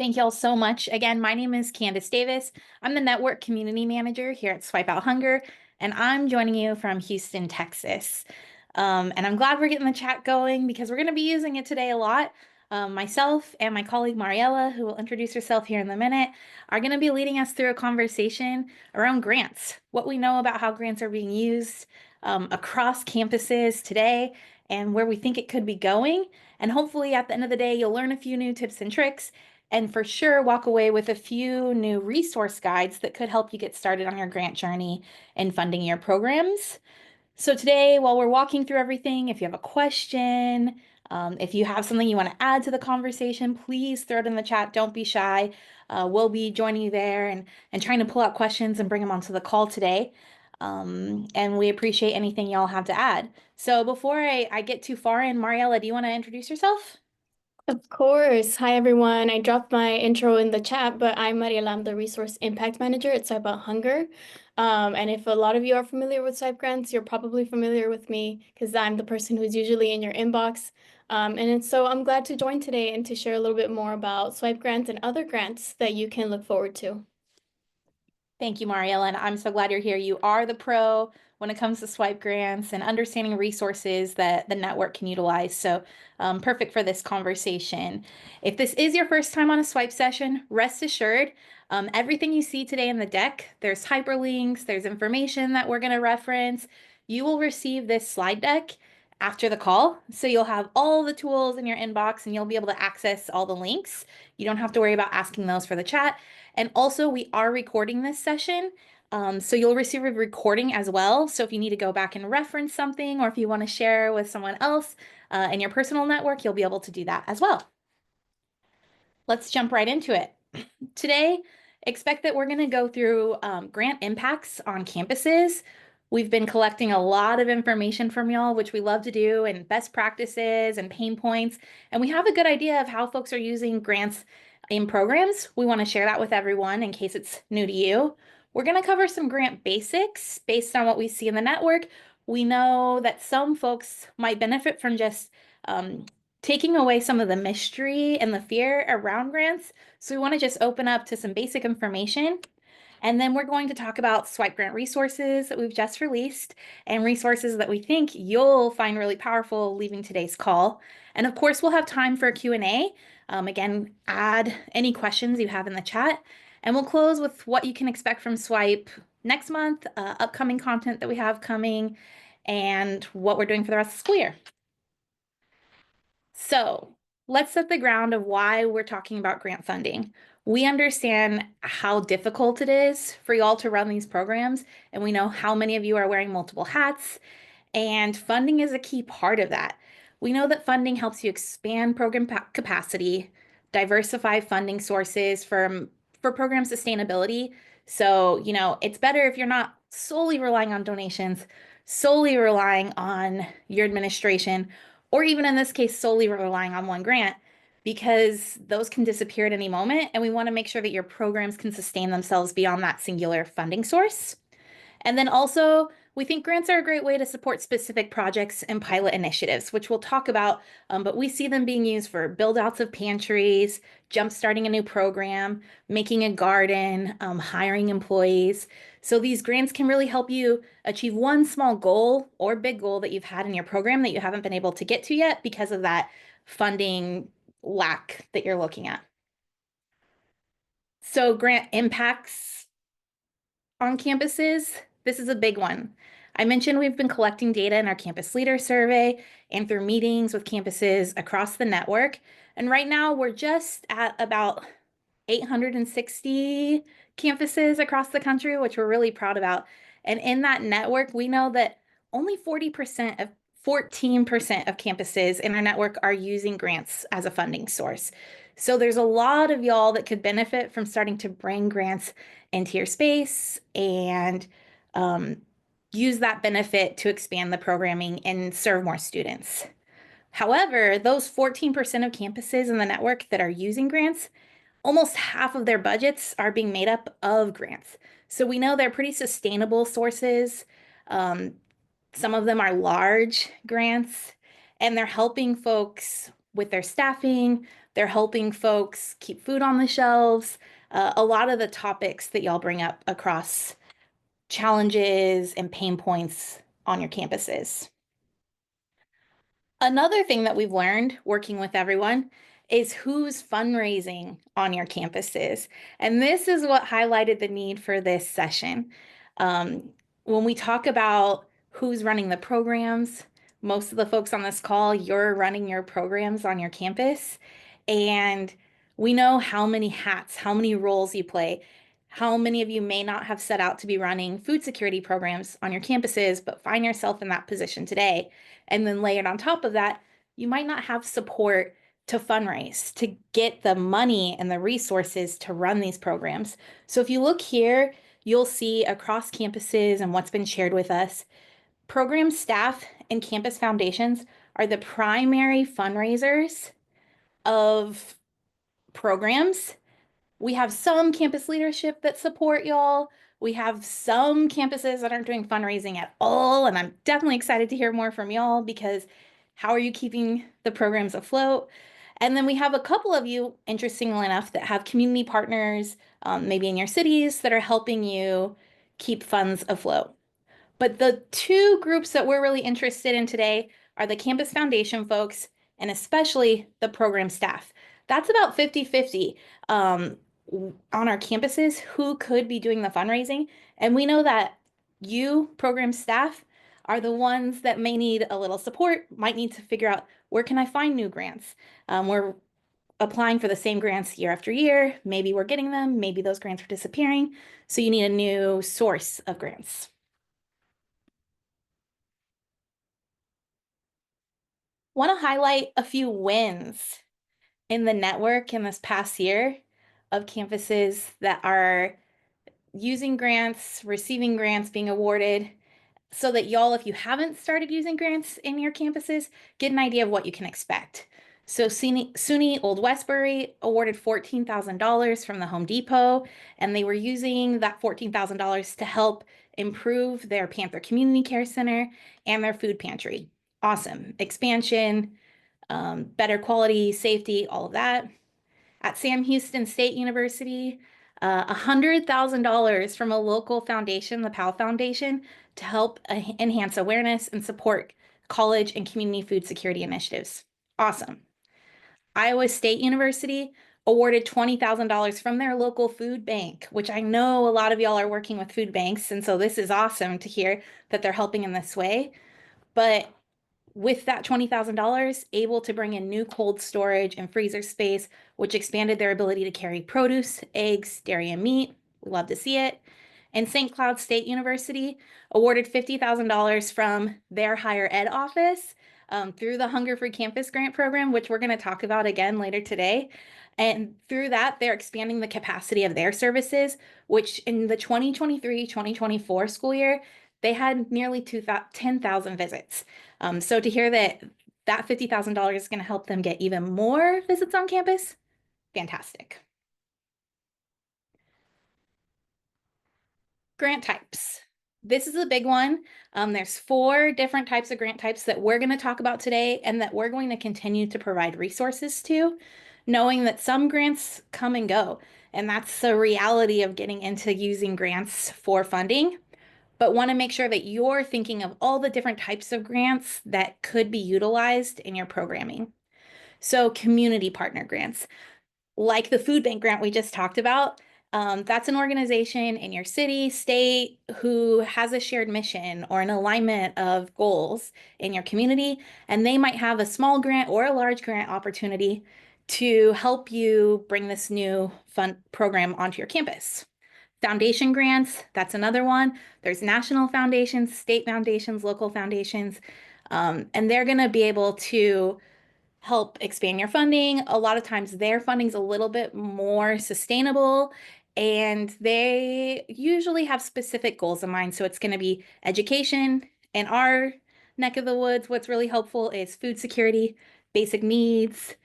Thank you all so much. Again, my name is Candace Davis. I'm the Network Community Manager here at Swipe Out Hunger, and I'm joining you from Houston, Texas. And I'm glad we're getting the chat going because we're going to be using it today a lot. Myself and my colleague Mariella, who will introduce herself here in a minute, are going to be leading us through a conversation around grants, what we know about how grants are being used across campuses today, and where we think it could be going. And hopefully at the end of the day, you'll learn a few new tips and tricks and for sure walk away with a few new resource guides that could help you get started on your grant journey and funding your programs. So today, while we're walking through everything, if you have a question, if you have something you want to add to the conversation, please throw it in the chat. Don't be shy. We'll be joining you there and trying to pull out questions and bring them onto the call today. And we appreciate anything y'all have to add. So before I get too far in, Mariella, do you want to introduce yourself? Of course. Hi, everyone. I dropped my intro in the chat, but I'm Mariela. I'm the Resource Impact Manager at Swipe Out Hunger. And if a lot of you are familiar with Swipe Grants, you're probably familiar with me because I'm the person who's usually in your inbox. So I'm glad to join today and to share a little bit more about Swipe Grants and other grants that you can look forward to. Thank you, Mariella, and I'm so glad you're here. You are the pro when it comes to swipe grants and understanding resources that the network can utilize. So perfect for this conversation. If this is your first time on a swipe session, rest assured, everything you see today in the deck, there's hyperlinks, there's information that we're going to reference. You will receive this slide deck after the call. So you'll have all the tools in your inbox and you'll be able to access all the links. You don't have to worry about asking those for the chat. And also, we are recording this session, so you'll receive a recording as well. So if you need to go back and reference something, or if you want to share with someone else in your personal network, you'll be able to do that as well. Let's jump right into it. Today, expect that we're going to go through grant impacts on campuses. We've been collecting a lot of information from y'all, which we love to do, and best practices and pain points. And we have a good idea of how folks are using grants in programs. We want to share that with everyone in case it's new to you. We're going to cover some grant basics based on what we see in the network. We know that some folks might benefit from just taking away some of the mystery and the fear around grants. So we want to just open up to some basic information. And then we're going to talk about swipe grant resources that we've just released and resources that we think you'll find really powerful leaving today's call. And of course, we'll have time for a Q&A. Again, add any questions you have in the chat. And we'll close with what you can expect from Swipe next month, upcoming content that we have coming, and what we're doing for the rest of the school year. So let's set the ground of why we're talking about grant funding. We understand how difficult it is for y'all to run these programs, and we know how many of you are wearing multiple hats, and funding is a key part of that. We know that funding helps you expand program capacity, diversify funding sources for program sustainability. So, it's better if you're not solely relying on donations, solely relying on your administration, or even in this case, solely relying on one grant, because those can disappear at any moment. And we want to make sure that your programs can sustain themselves beyond that singular funding source. And then also, we think grants are a great way to support specific projects and pilot initiatives, which we'll talk about, but we see them being used for build outs of pantries, jumpstarting a new program, making a garden, hiring employees. So these grants can really help you achieve one small goal or big goal that you've had in your program that you haven't been able to get to yet because of that funding lack that you're looking at. So grant impacts on campuses, this is a big one. I mentioned we've been collecting data in our campus leader survey and through meetings with campuses across the network. And right now we're just at about 860 campuses across the country, which we're really proud about. And in that network, we know that only 14% of campuses in our network are using grants as a funding source. So there's a lot of y'all that could benefit from starting to bring grants into your space and use that benefit to expand the programming and serve more students. However, those 14% of campuses in the network that are using grants, almost half of their budgets are being made up of grants. So we know they're pretty sustainable sources. Some of them are large grants, and they're helping folks with their staffing. They're helping folks keep food on the shelves. A lot of the topics that y'all bring up across challenges and pain points on your campuses. Another thing that we've learned working with everyone is who's fundraising on your campuses. And this is what highlighted the need for this session. Um, when we talk about who's running the programs, most of the folks on this call, you're running your programs on your campus. And we know how many hats, how many roles you play. How many of you may not have set out to be running food security programs on your campuses, but find yourself in that position today? And then layered on top of that, you might not have support to fundraise, to get the money and the resources to run these programs. So if you look here, you'll see across campuses and what's been shared with us, program staff and campus foundations are the primary fundraisers of programs. We have some campus leadership that support y'all. We have some campuses that aren't doing fundraising at all. And I'm definitely excited to hear more from y'all because how are you keeping the programs afloat? And then we have a couple of you, interestingly enough, that have community partners, maybe in your cities, that are helping you keep funds afloat. But the two groups that we're really interested in today are the campus foundation folks and especially the program staff. That's about 50-50 on our campuses who could be doing the fundraising. And we know that you, program staff, are the ones that may need a little support, might need to figure out where can I find new grants. We're applying for the same grants year after year. Maybe we're getting them, maybe those grants are disappearing. So you need a new source of grants. Want to highlight a few wins in the network in this past year of campuses that are using grants, receiving grants, being awarded, so that y'all, if you haven't started using grants in your campuses, get an idea of what you can expect. So SUNY Old Westbury awarded $14,000 from the Home Depot, and they were using that $14,000 to help improve their Panther Community Care Center and their food pantry. Awesome. Expansion, better quality, safety, all of that. At Sam Houston State University, $100,000 from a local foundation, the Powell Foundation, to help enhance awareness and support college and community food security initiatives. Awesome. Iowa State University awarded $20,000 from their local food bank, which I know a lot of y'all are working with food banks, and so this is awesome to hear that they're helping in this way. But with that $20,000, able to bring in new cold storage and freezer space, which expanded their ability to carry produce, eggs, dairy, and meat. We love to see it. And St. Cloud State University awarded $50,000 from their higher ed office through the Hunger Free Campus Grant Program, which we're going to talk about again later today. And through that, they're expanding the capacity of their services, which in the 2023-2024 school year, they had nearly 10,000 visits. So to hear that that $50,000 is going to help them get even more visits on campus, fantastic. Grant types. This is a big one. There's 4 different types of grant types that we're going to talk about today and that we're going to continue to provide resources to, knowing that some grants come and go. And that's the reality of getting into using grants for funding, but want to make sure that you're thinking of all the different types of grants that could be utilized in your programming. So community partner grants, like the food bank grant we just talked about, that's an organization in your city, state, who has a shared mission or an alignment of goals in your community, and they might have a small grant or a large grant opportunity to help you bring this new fun program onto your campus. Foundation grants, that's another one. There's national foundations, state foundations, local foundations, and they're going to be able to help expand your funding. A lot of times their funding's a little bit more sustainable and they usually have specific goals in mind. So it's going to be education. In our neck of the woods, what's really helpful is food security, basic needs,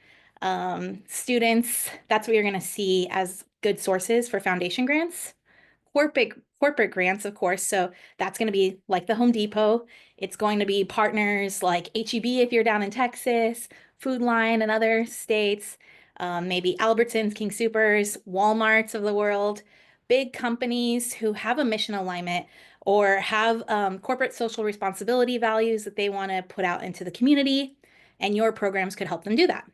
students. That's what you're going to see as good sources for foundation grants. corporate grants, of course. So that's going to be like the Home Depot. It's going to be partners like HEB if you're down in Texas, Food Line in other states, maybe Albertsons, King Soopers, Walmarts of the world, big companies who have a mission alignment or have corporate social responsibility values that they want to put out into the community, and your programs could help them do that.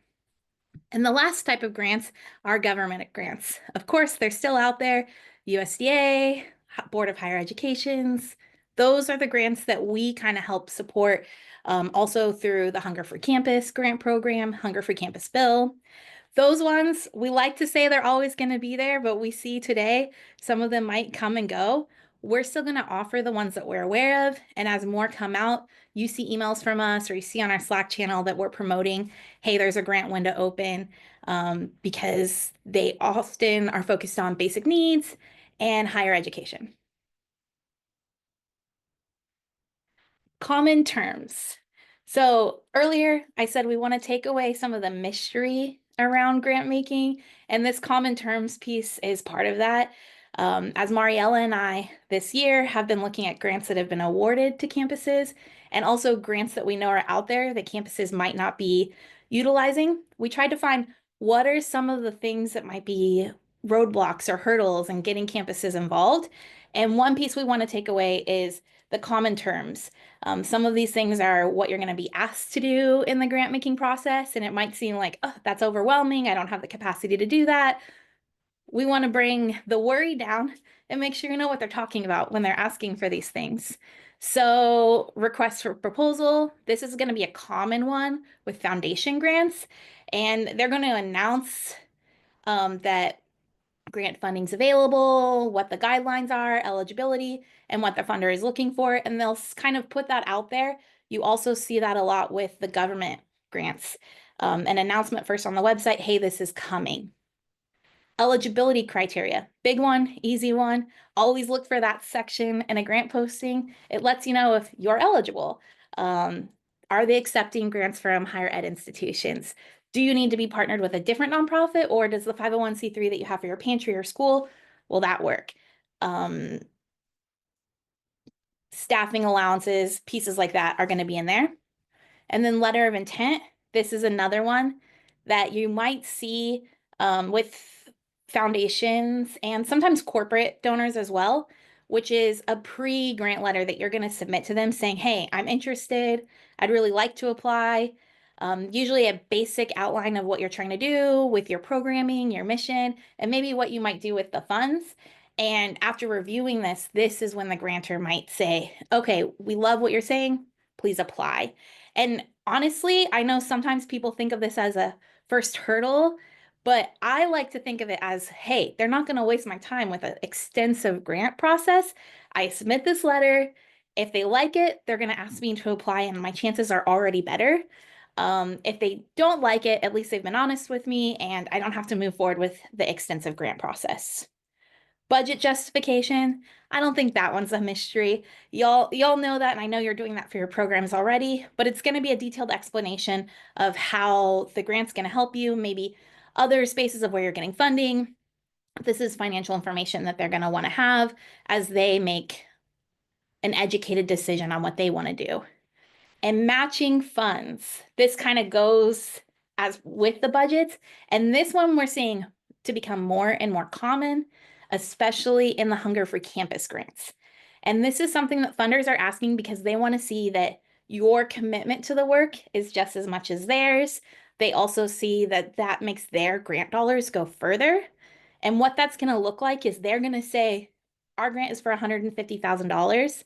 And the last type of grants are government grants. Of course, they're still out there. USDA, Board of Higher Educations. Those are the grants that we kind of help support, also through the Hunger for Campus grant program, Hunger for Campus bill. Those ones, we like to say they're always going to be there, but we see today some of them might come and go. We're still going to offer the ones that we're aware of. And as more come out, you see emails from us or you see on our Slack channel that we're promoting, hey, there's a grant window open, because they often are focused on basic needs and higher education. Common terms. So earlier I said we want to take away some of the mystery around grant making, and this common terms piece is part of that. As Mariella and I this year have been looking at grants that have been awarded to campuses and also grants that we know are out there that campuses might not be utilizing, we tried to find what are some of the things that might be roadblocks or hurdles in getting campuses involved. And one piece we want to take away is the common terms. Some of these things are what you're going to be asked to do in the grant making process, and it might seem like, oh, that's overwhelming. I don't have the capacity to do that. We want to bring the worry down and make sure you know what they're talking about when they're asking for these things. So, request for proposal. This is going to be a common one with foundation grants, and they're going to announce that grant funding's available, what the guidelines are, eligibility, and what the funder is looking for, and they'll kind of put that out there. You also see that a lot with the government grants. An announcement first on the website, hey, this is coming. Eligibility criteria, big one, easy one. Always look for that section in a grant posting. It lets you know if you're eligible. Are they accepting grants from higher ed institutions? Do you need to be partnered with a different nonprofit, or does the 501c3 that you have for your pantry or school, will that work? Staffing allowances, pieces like that are going to be in there. And then letter of intent. This is another one that you might see with foundations and sometimes corporate donors as well, which is a pre-grant letter that you're going to submit to them saying, hey, I'm interested. I'd really like to apply. Usually a basic outline of what you're trying to do with your programming, your mission, and maybe what you might do with the funds. And after reviewing this, this is when the grantor might say, okay, we love what you're saying. Please apply. And honestly, I know sometimes people think of this as a first hurdle, but I like to think of it as, hey, they're not going to waste my time with an extensive grant process. I submit this letter. If they like it, they're going to ask me to apply, and my chances are already better. If they don't like it, at least they've been honest with me, and I don't have to move forward with the extensive grant process. Budget justification. I don't think that one's a mystery. Y'all know that, and I know you're doing that for your programs already, but it's going to be a detailed explanation of how the grant's going to help you, maybe other spaces of where you're getting funding. This is financial information that they're going to want to have as they make an educated decision on what they want to do. And matching funds. This kind of goes as with the budgets. And this one we're seeing to become more and more common, especially in the Hunger for Campus grants. And this is something that funders are asking because they want to see that your commitment to the work is just as much as theirs. They also see that that makes their grant dollars go further. And what that's going to look like is they're going to say, our grant is for $150,000.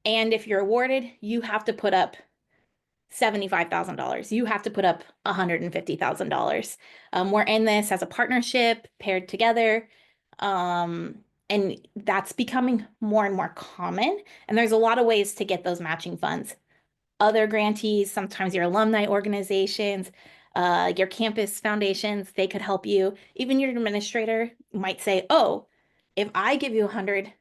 And if you're awarded, you have to put up $75,000. You have to put up $150,000. We're in this as a partnership, paired together. And that's becoming more and more common. And there's a lot of ways to get those matching funds. Other grantees, sometimes your alumni organizations, your campus foundations, they could help you. Even your administrator might say, oh, if I give you 100,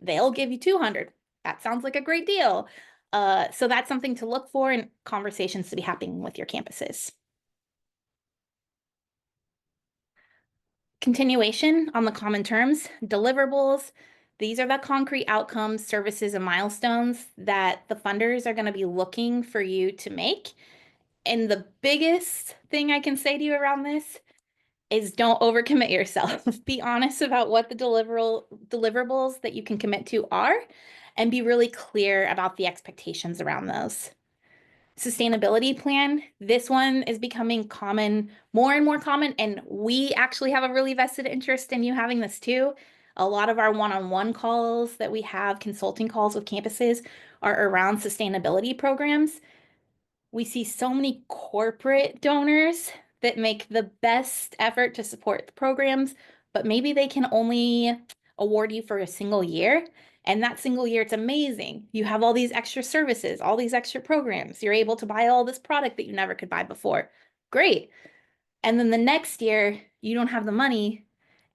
they'll give you 200. That sounds like a great deal. So that's something to look for and conversations to be happening with your campuses. Continuation on the common terms, deliverables. These are the concrete outcomes, services, and milestones that the funders are going to be looking for you to make. And the biggest thing I can say to you around this is don't overcommit yourself. Be honest about what the deliverables that you can commit to are, and be really clear about the expectations around those. Sustainability plan, this one is becoming common, more and more common, and we actually have a really vested interest in you having this too. A lot of our one-on-one calls that we have, consulting calls with campuses, are around sustainability programs. We see so many corporate donors that make the best effort to support the programs, but maybe they can only award you for a single year. And that single year, it's amazing. You have all these extra services, all these extra programs. You're able to buy all this product that you never could buy before. Great. And then the next year, you don't have the money.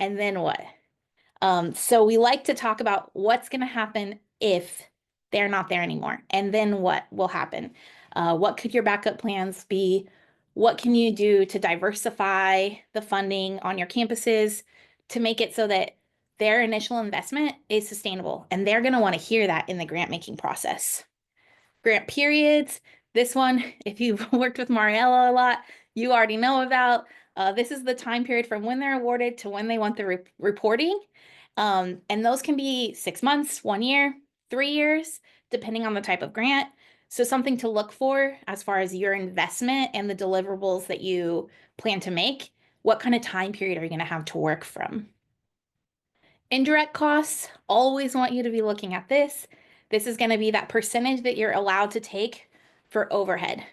And then what? So we like to talk about what's going to happen if they're not there anymore, and then what will happen. What could your backup plans be? What can you do to diversify the funding on your campuses to make it so that their initial investment is sustainable? And they're going to want to hear that in the grant making process. Grant periods. This one, if you've worked with Mariella a lot, you already know about. This is the time period from when they're awarded to when they want the reporting. And those can be 6 months, 1 year, 3 years, depending on the type of grant. So something to look for as far as your investment and the deliverables that you plan to make. What kind of time period are you going to have to work from? Indirect costs, always want you to be looking at this. This is going to be that percentage that you're allowed to take for overhead.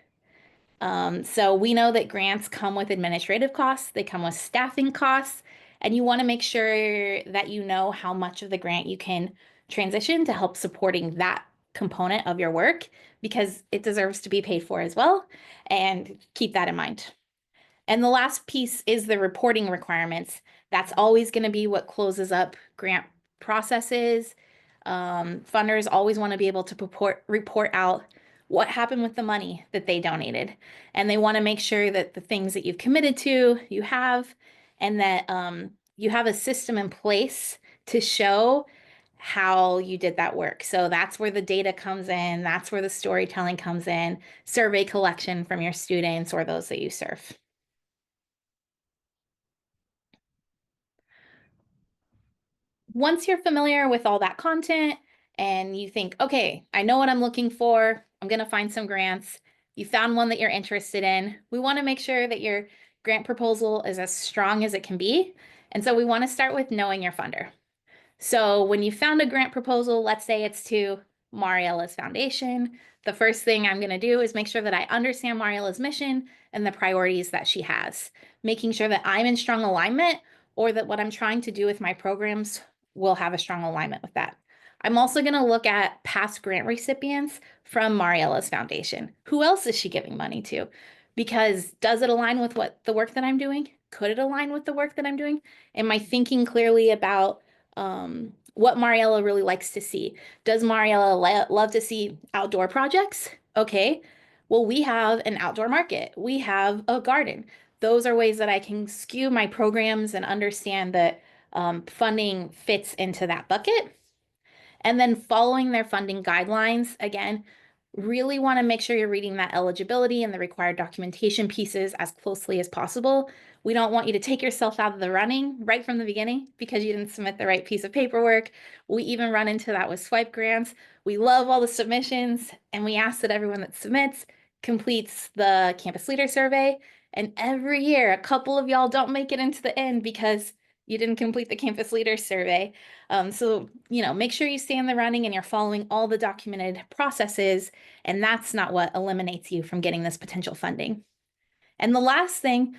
So we know that grants come with administrative costs, they come with staffing costs, and you want to make sure that you know how much of the grant you can transition to help supporting that component of your work, because it deserves to be paid for as well, and keep that in mind. And the last piece is the reporting requirements. That's always going to be what closes up grant processes. Funders always want to be able to report out what happened with the money that they donated. And they want to make sure that the things that you've committed to, you have, and that you have a system in place to show how you did that work. So that's where the data comes in. That's where the storytelling comes in, survey collection from your students or those that you serve. Once you're familiar with all that content and you think, okay, I know what I'm looking for, I'm going to find some grants, you found one that you're interested in, we want to make sure that your grant proposal is as strong as it can be. And so we want to start with knowing your funder. So when you found a grant proposal, let's say it's to Mariella's foundation, the first thing I'm going to do is make sure that I understand Mariella's mission and the priorities that she has, making sure that I'm in strong alignment, or that what I'm trying to do with my programs will have a strong alignment with that. I'm also going to look at past grant recipients from Mariella's foundation. Who else is she giving money to? Because does it align with what the work that I'm doing? Could it align with the work that I'm doing? Am I thinking clearly about what Mariella really likes to see? Does Mariella love to see outdoor projects? Okay, well, we have an outdoor market. We have a garden. Those are ways that I can skew my programs and understand that funding fits into that bucket. And then following their funding guidelines, again, really want to make sure you're reading that eligibility and the required documentation pieces as closely as possible. We don't want you to take yourself out of the running right from the beginning because you didn't submit the right piece of paperwork. We even run into that with swipe grants. We love all the submissions, and we ask that everyone that submits completes the campus leader survey. And every year, a couple of y'all don't make it into the end because you didn't complete the campus leader survey. So, make sure you stay in the running and you're following all the documented processes, and that's not what eliminates you from getting this potential funding. And the last thing,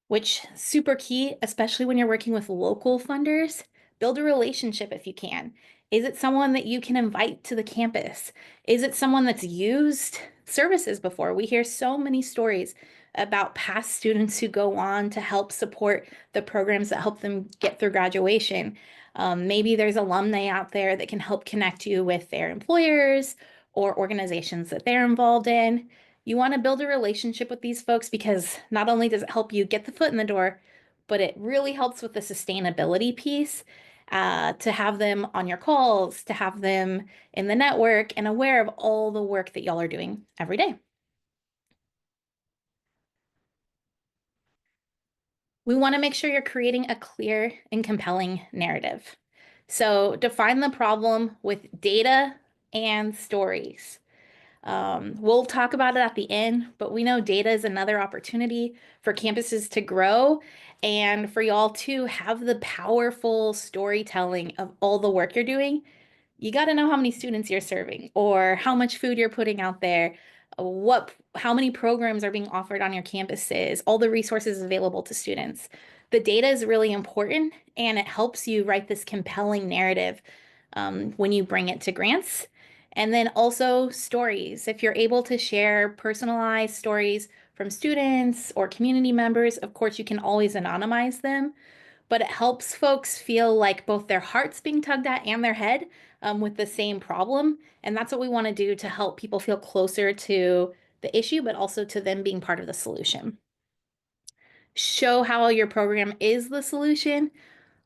which super key, especially when you're working with local funders, build a relationship if you can. Is it someone that you can invite to the campus? Is it someone that's used services before? We hear so many stories about past students who go on to help support the programs that help them get through graduation. Maybe there's alumni out there that can help connect you with their employers or organizations that they're involved in. You want to build a relationship with these folks because not only does it help you get the foot in the door, but it really helps with the sustainability piece. to have them on your calls, to have them in the network and aware of all the work that y'all are doing every day. We want to make sure you're creating a clear and compelling narrative. So define the problem with data and stories. We'll talk about it at the end, but we know data is another opportunity for campuses to grow and for y'all to have the powerful storytelling of all the work you're doing. You got to know how many students you're serving or how much food you're putting out there, how many programs are being offered on your campuses, all the resources available to students. The data is really important and it helps you write this compelling narrative when you bring it to grants. And then also stories. If you're able to share personalized stories from students or community members, of course, you can always anonymize them, but it helps folks feel like both their heart's being tugged at and their head with the same problem. And that's what we want to do to help people feel closer to the issue, but also to them being part of the solution. Show how your program is the solution.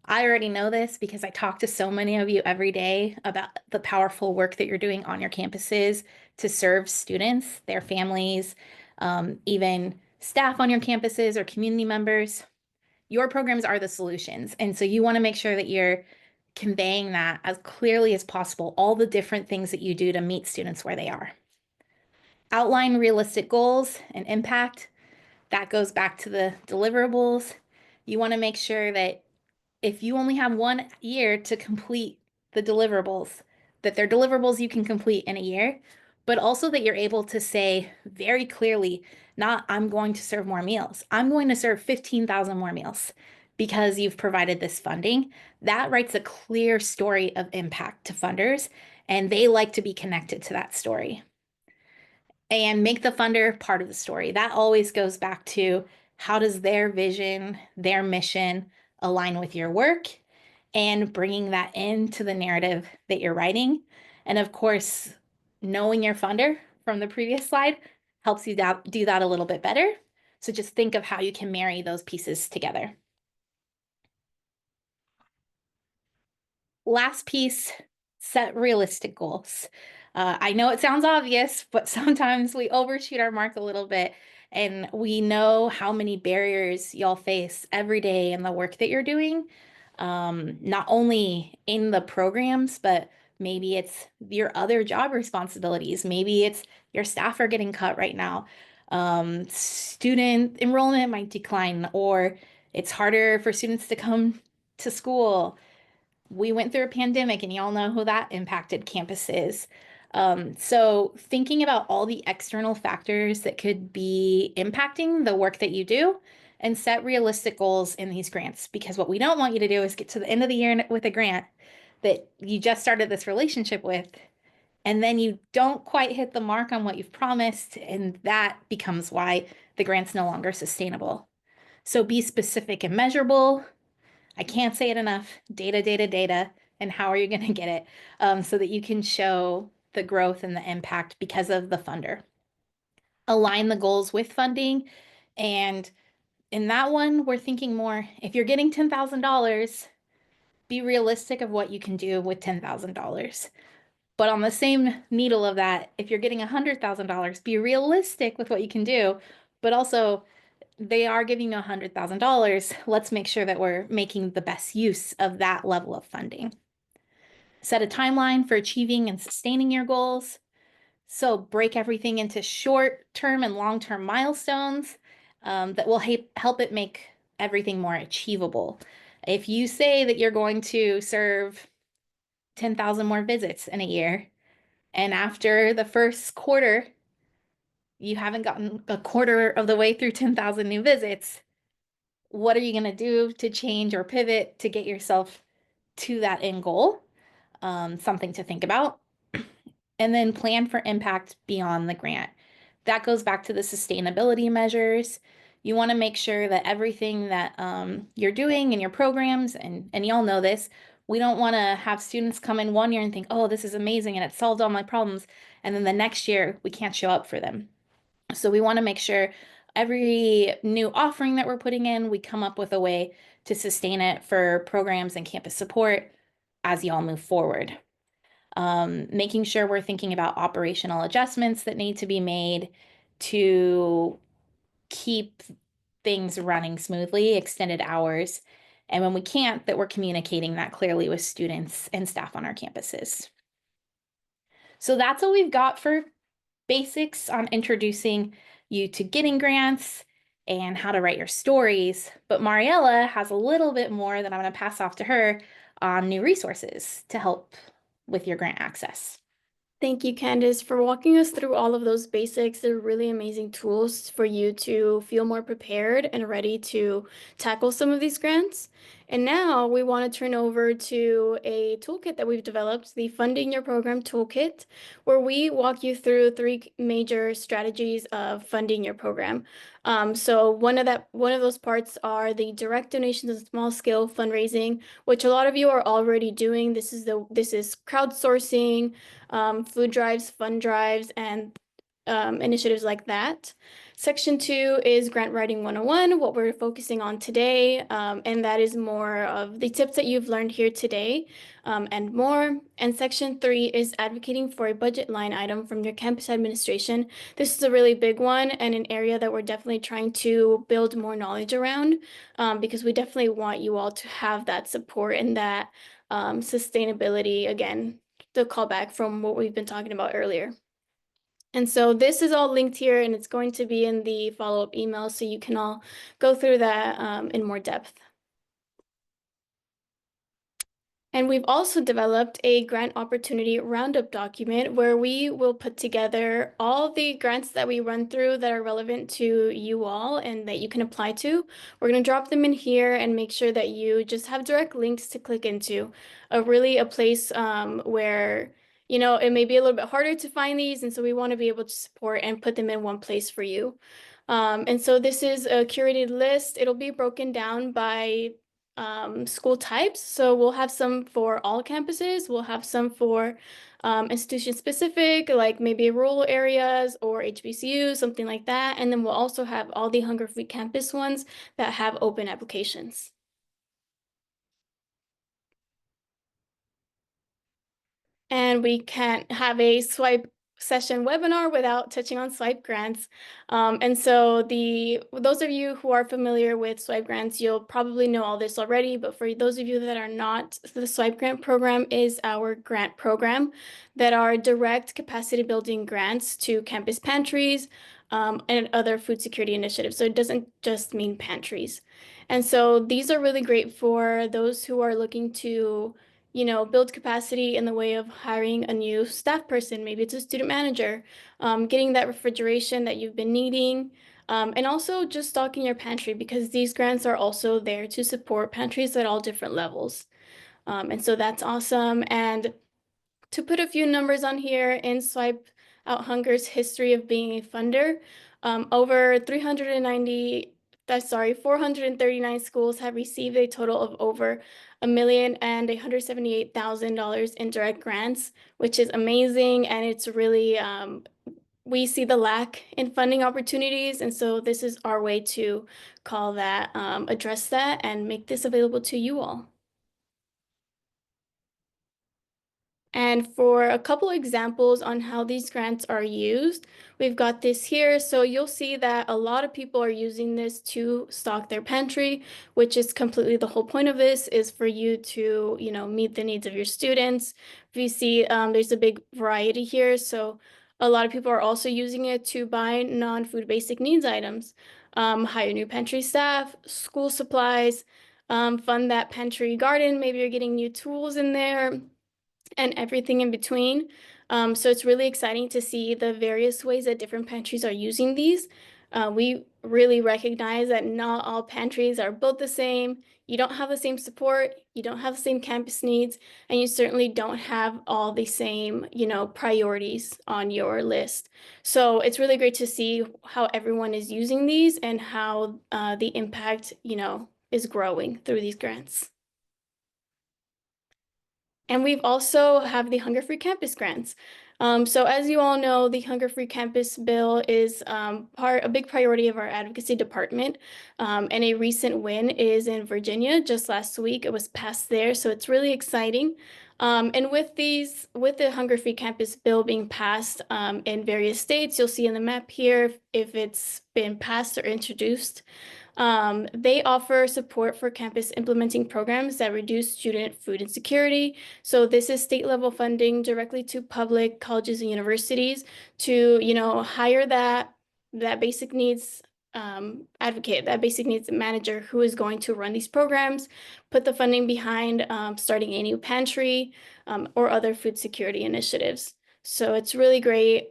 I already know this because I talk to so many of you every day about the powerful work that you're doing on your campuses to serve students, their families, even staff on your campuses or community members. Your programs are the solutions. And so you want to make sure that you're conveying that as clearly as possible, all the different things that you do to meet students where they are. Outline realistic goals and impact. That goes back to the deliverables. You want to make sure that if you only have 1 year to complete the deliverables, that they're deliverables you can complete in a year, but also that you're able to say very clearly, not I'm going to serve more meals. I'm going to serve 15,000 more meals because you've provided this funding. That writes a clear story of impact to funders, and they like to be connected to that story. And make the funder part of the story. That always goes back to how does their vision, their mission align with your work and bringing that into the narrative that you're writing. And of course, knowing your funder from the previous slide helps you do that a little bit better. So just think of how you can marry those pieces together. Last piece, set realistic goals. I know it sounds obvious, but sometimes we overshoot our mark a little bit. And we know how many barriers y'all face every day in the work that you're doing, not only in the programs, but maybe it's your other job responsibilities. Maybe it's your staff are getting cut right now. Student enrollment might decline, or it's harder for students to come to school. We went through a pandemic and y'all know how that impacted campuses. So thinking about all the external factors that could be impacting the work that you do and set realistic goals in these grants, because what we don't want you to do is get to the end of the year with a grant that you just started this relationship with, and then you don't quite hit the mark on what you've promised, and that becomes why the grant's no longer sustainable. So be specific and measurable. I can't say it enough. Data, data, data. And how are you going to get it so that you can show the growth and the impact because of the funder? Align the goals with funding. And in that one, we're thinking more if you're getting $10,000, be realistic of what you can do with $10,000. But on the same needle of that, if you're getting $100,000, be realistic with what you can do, but also they are giving you $100,000. Let's make sure that we're making the best use of that level of funding. Set a timeline for achieving and sustaining your goals. So break everything into short-term and long-term milestones that will help it make everything more achievable. If you say that you're going to serve 10,000 more visits in a year, and after the first quarter, you haven't gotten a quarter of the way through 10,000 new visits, what are you going to do to change or pivot to get yourself to that end goal? Something to think about. And then plan for impact beyond the grant. That goes back to the sustainability measures. You want to make sure that everything that you're doing in your programs, and y'all know this, we don't want to have students come in 1 year and think, oh, this is amazing and it solved all my problems. And then the next year we can't show up for them. So we want to make sure every new offering that we're putting in, we come up with a way to sustain it for programs and campus support as y'all move forward. Making sure we're thinking about operational adjustments that need to be made to keep things running smoothly, extended hours, and when we can't, that we're communicating that clearly with students and staff on our campuses. So that's what we've got for basics on introducing you to getting grants and how to write your stories. But Mariella has a little bit more that I'm going to pass off to her on new resources to help with your grant access. Thank you, Candace, for walking us through all of those basics. They're really amazing tools for you to feel more prepared and ready to tackle some of these grants. And now we want to turn over to a toolkit that we've developed, the Funding Your Program Toolkit, where we walk you through 3 major strategies of funding your program. So one of those parts are the direct donations and small scale fundraising, which a lot of you are already doing. This is crowdsourcing, food drives, fund drives, and initiatives like that. Section 2 is Grant Writing 101, what we're focusing on today, and that is more of the tips that you've learned here today and more. And Section 3 is advocating for a budget line item from your campus administration. This is a really big one and an area that we're definitely trying to build more knowledge around because we definitely want you all to have that support and that sustainability, again, the callback from what we've been talking about earlier. And so this is all linked here and it's going to be in the follow-up email so you can all go through that in more depth. And we've also developed a grant opportunity roundup document where we will put together all the grants that we run through that are relevant to you all and that you can apply to. We're going to drop them in here and make sure that you just have direct links to click into. A place where, you know, it may be a little bit harder to find these, and so we want to be able to support and put them in one place for you. And so this is a curated list. It'll be broken down by school types. So we'll have some for all campuses. We'll have some for institution specific, like maybe rural areas or HBCUs, something like that. And then we'll also have all the Hunger Free Campus ones that have open applications. And we can't have a swipe session webinar without touching on swipe grants. And so those of you who are familiar with swipe grants, you'll probably know all this already, but for those of you that are not, the swipe grant program is our grant program that are direct capacity building grants to campus pantries and other food security initiatives. So it doesn't just mean pantries. And so these are really great for those who are looking to, you know, build capacity in the way of hiring a new staff person. Maybe it's a student manager, getting that refrigeration that you've been needing, and also just stocking your pantry because these grants are also there to support pantries at all different levels. And so that's awesome. And to put a few numbers on here in Swipe Out Hunger's history of being a funder, over 439 schools have received a total of over $1,178,000 in direct grants, which is amazing. And it's really, we see the lack in funding opportunities. And so this is our way to call that, address that and make this available to you all. And for a couple examples on how these grants are used, we've got this here. So you'll see that a lot of people are using this to stock their pantry, which is completely the whole point of this is for you to, you know, meet the needs of your students. We see there's a big variety here. So a lot of people are also using it to buy non-food basic needs items, hire new pantry staff, school supplies, fund that pantry garden. Maybe you're getting new tools in there and everything in between. So it's really exciting to see the various ways that different pantries are using these. We really recognize that not all pantries are built the same. You don't have the same support, you don't have the same campus needs, and you certainly don't have all the same, you know, priorities on your list. So it's really great to see how everyone is using these and how the impact, you know, is growing through these grants. And we've also have the Hunger Free Campus grants. So as you all know, the Hunger-Free Campus Bill is a big priority of our advocacy department. And a recent win is in Virginia. Just last week, it was passed there, so it's really exciting. And with the Hunger-Free Campus Bill being passed in various states, you'll see in the map here if it's been passed or introduced. They offer support for campus implementing programs that reduce student food insecurity. So this is state level funding directly to public colleges and universities to, hire that basic needs advocate, that basic needs manager who is going to run these programs, put the funding behind starting a new pantry or other food security initiatives. So it's really great.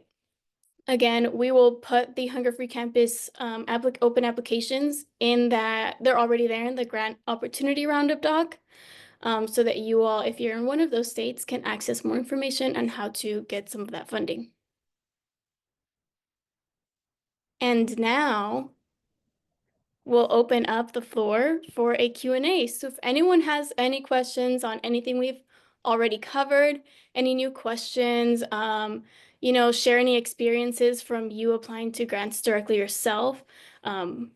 Again, we will put the Hunger Free Campus open applications in that they're already there in the grant opportunity roundup doc, so that you all, if you're in one of those states, can access more information on how to get some of that funding. And now we'll open up the floor for a Q&A. So if anyone has any questions on anything we've already covered, any new questions, share any experiences from you applying to grants directly yourself,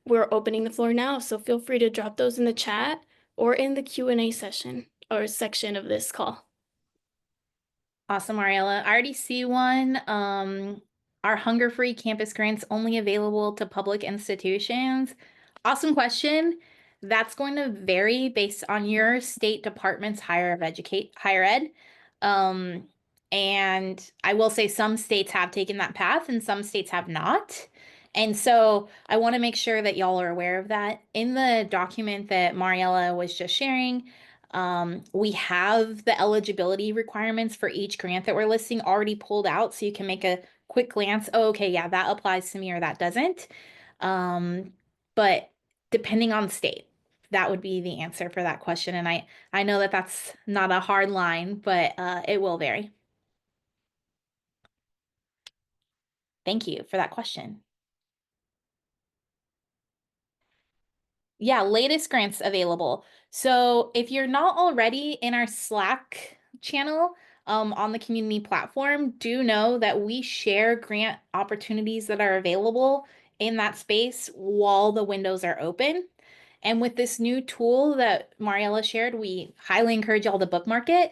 we're opening the floor now. So feel free to drop those in the chat or in the Q&A session or section of this call. Awesome, Mariella. I already see one. Are hunger-free campus grants only available to public institutions? Awesome question. That's going to vary based on your state department's higher ed. Um, and I will say some states have taken that path and some states have not. And so I want to make sure that y'all are aware of that. In the document that Mariella was just sharing, we have the eligibility requirements for each grant that we're listing already pulled out, so you can make a quick glance. Oh, okay, yeah, that applies to me or that doesn't. But depending on state, that would be the answer for that question. And I know that that's not a hard line, but it will vary. Thank you for that question. Yeah, latest grants available. So if you're not already in our Slack channel on the community platform, do know that we share grant opportunities that are available in that space while the windows are open. And with this new tool that Mariella shared, we highly encourage y'all to bookmark it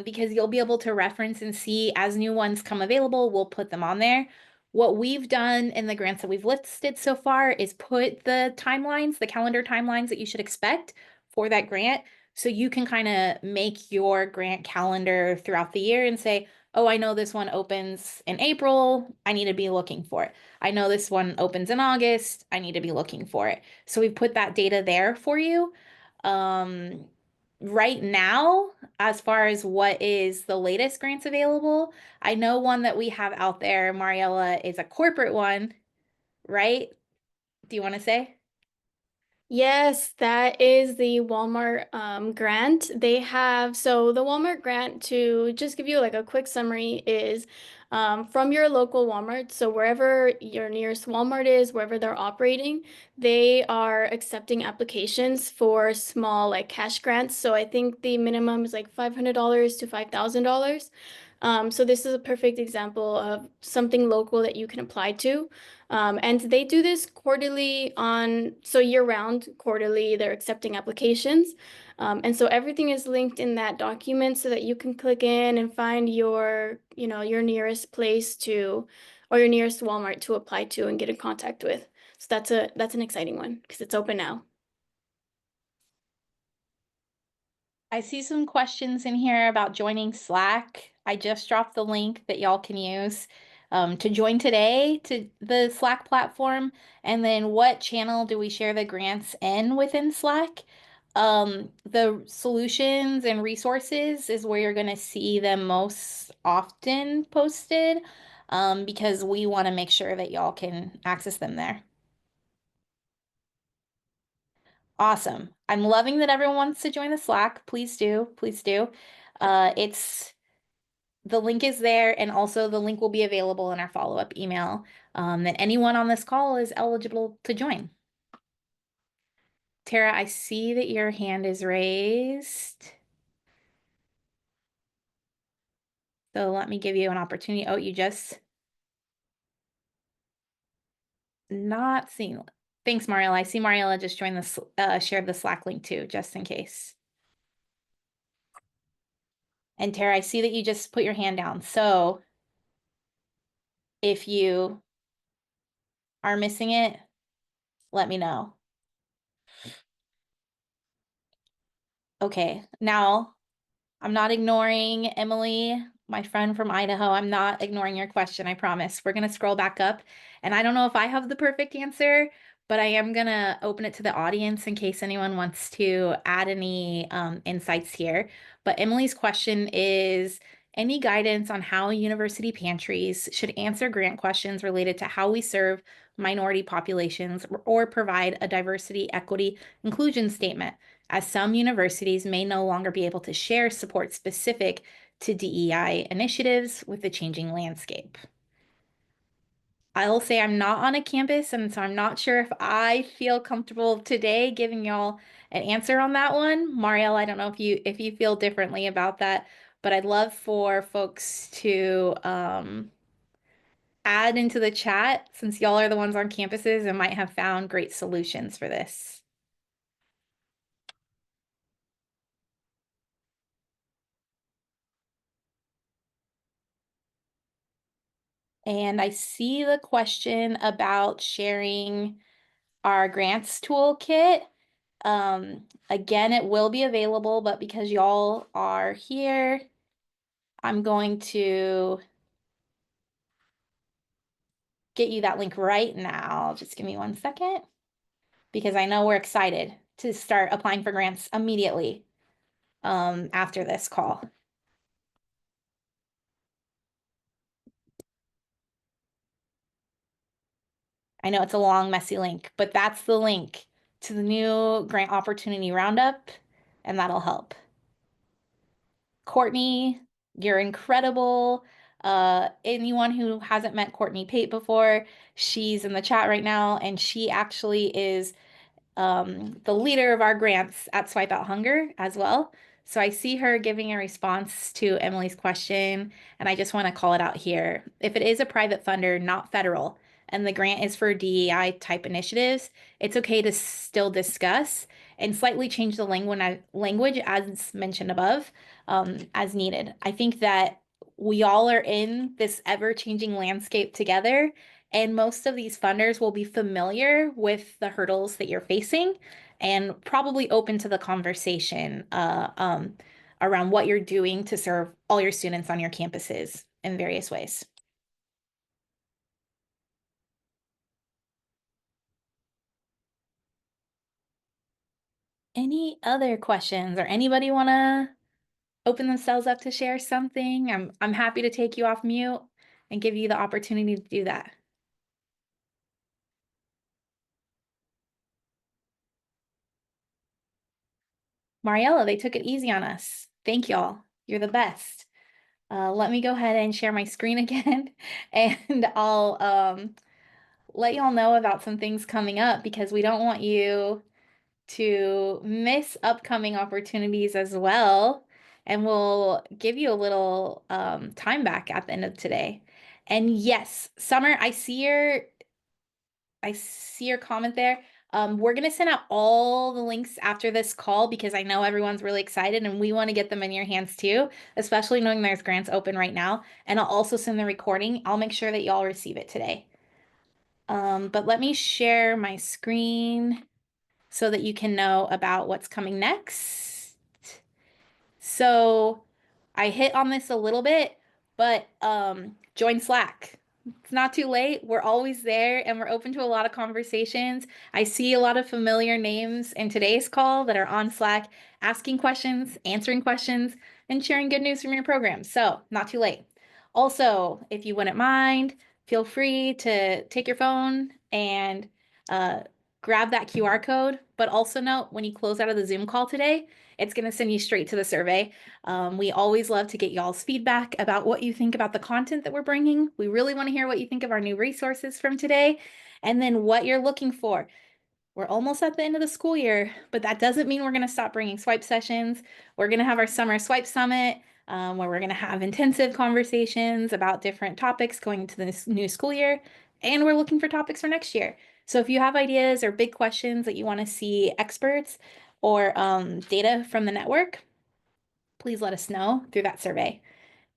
because you'll be able to reference and see as new ones come available, we'll put them on there. What we've done in the grants that we've listed so far is put the timelines, the calendar timelines that you should expect for that grant. So you can kind of make your grant calendar throughout the year and say, oh, I know this one opens in April. I need to be looking for it. I know this one opens in August. I need to be looking for it. So we've put that data there for you. Right now, as far as what is the latest grants available, I know one that we have out there, Mariella, is a corporate one, right? Do you want to say? Yes, that is the Walmart grant. So the Walmart grant, to just give you like a quick summary, is from your local Walmart. So wherever your nearest Walmart is, wherever they're operating, they are accepting applications for small like cash grants. So I think the minimum is like $500 to $5,000. So this is a perfect example of something local that you can apply to. And they do this quarterly so year round, quarterly, they're accepting applications. And so everything is linked in that document so that you can click in and find your nearest place or your nearest Walmart to apply to and get in contact with. So that's an exciting one because it's open now. I see some questions in here about joining Slack. I just dropped the link that y'all can use to join today to the Slack platform. And then what channel do we share the grants in within Slack? The solutions and resources is where you're going to see them most often posted because we want to make sure that y'all can access them there. Awesome. I'm loving that everyone wants to join the Slack. Please do. Please do. It's the link is there, and also the link will be available in our follow-up email that anyone on this call is eligible to join. Tara, I see that your hand is raised. So let me give you an opportunity. Oh, you just not seen. Thanks, Mariella. I see Mariella just joined this, shared the Slack link too, just in case. And Tara, I see that you just put your hand down. So if you are missing it, let me know. Okay, now I'm not ignoring Emily, my friend from Idaho. I'm not ignoring your question, I promise. We're gonna scroll back up, and I don't know if I have the perfect answer, but I am gonna open it to the audience in case anyone wants to add any insights here. But Emily's question is, any guidance on how university pantries should answer grant questions related to how we serve minority populations or provide a diversity, equity, inclusion statement, as some universities may no longer be able to share support specific to DEI initiatives with the changing landscape. I'll say I'm not on a campus, and so I'm not sure if I feel comfortable today giving y'all an answer on that one. Marielle, I don't know if you feel differently about that, but I'd love for folks to add into the chat since y'all are the ones on campuses and might have found great solutions for this. And I see the question about sharing our grants toolkit. Again, it will be available, but because y'all are here, I'm going to get you that link right now. Just give me 1 second, because I know we're excited to start applying for grants immediately after this call. I know it's a long, messy link, but that's the link to the new grant opportunity roundup, and that'll help. Courtney, you're incredible. Anyone who hasn't met Courtney Pate before, she's in the chat right now, and she actually is the leader of our grants at Swipe Out Hunger as well. So I see her giving a response to Emily's question, and I just want to call it out here. If it is a private funder, not federal, and the grant is for DEI type initiatives, it's okay to still discuss and slightly change the language as mentioned above, as needed. I think that we all are in this ever-changing landscape together, and most of these funders will be familiar with the hurdles that you're facing and probably open to the conversation around what you're doing to serve all your students on your campuses in various ways. Any other questions, or anybody want to open themselves up to share something? I'm happy to take you off mute and give you the opportunity to do that. Mariella, they took it easy on us. Thank y'all. You're the best. Let me go ahead and share my screen again, and I'll let y'all know about some things coming up, because we don't want you to miss upcoming opportunities as well. And we'll give you a little time back at the end of today. And yes, Summer, I see your comment there. We're going to send out all the links after this call, because I know everyone's really excited and we want to get them in your hands too, especially knowing there's grants open right now. And I'll also send the recording. I'll make sure that y'all receive it today. But let me share my screen so that you can know about what's coming next. So I hit on this a little bit, but join Slack. It's not too late. We're always there, and we're open to a lot of conversations. I see a lot of familiar names in today's call that are on Slack, asking questions, answering questions, and sharing good news from your program. So not too late. Also, if you wouldn't mind, feel free to take your phone and uh, grab that QR code. But also note, when you close out of the Zoom call today, it's going to send you straight to the survey. We always love to get y'all's feedback about what you think about the content that we're bringing. We really want to hear what you think of our new resources from today, and then what you're looking for. We're almost at the end of the school year, but that doesn't mean we're going to stop bringing swipe sessions. We're going to have our summer swipe summit where we're going to have intensive conversations about different topics going into the new school year. And we're looking for topics for next year. So if you have ideas or big questions that you want to see experts or data from the network, please let us know through that survey.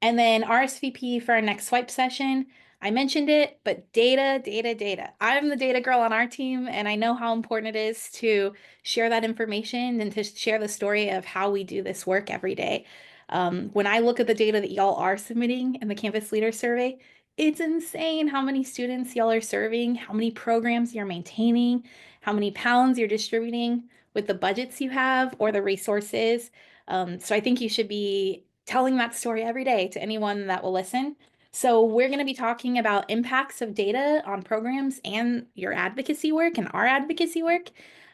And then RSVP for our next swipe session. I mentioned it, but data, data, data. I'm the data girl on our team, and I know how important it is to share that information and to share the story of how we do this work every day. When I look at the data that y'all are submitting in the Campus Leader Survey, it's insane how many students y'all are serving, how many programs you're maintaining, how many pounds you're distributing with the budgets you have or the resources. So I think you should be telling that story every day to anyone that will listen. So we're going to be talking about impacts of data on programs and your advocacy work and our advocacy work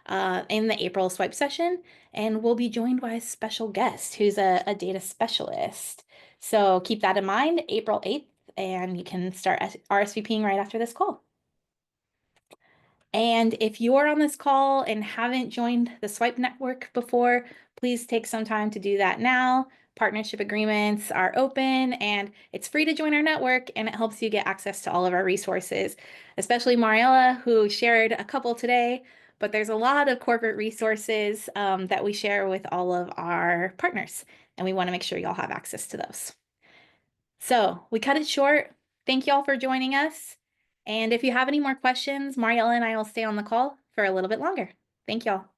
in the April swipe session. And we'll be joined by a special guest who's a data specialist. So keep that in mind, April 8th, and you can start RSVPing right after this call. And if you're on this call and haven't joined the Swipe Network before, please take some time to do that now. Partnership agreements are open and it's free to join our network, and it helps you get access to all of our resources, especially Mariella, who shared a couple today, but there's a lot of corporate resources that we share with all of our partners, and we want to make sure y'all have access to those. So we cut it short. Thank y'all for joining us. And if you have any more questions, Mariella and I will stay on the call for a little bit longer. Thank y'all.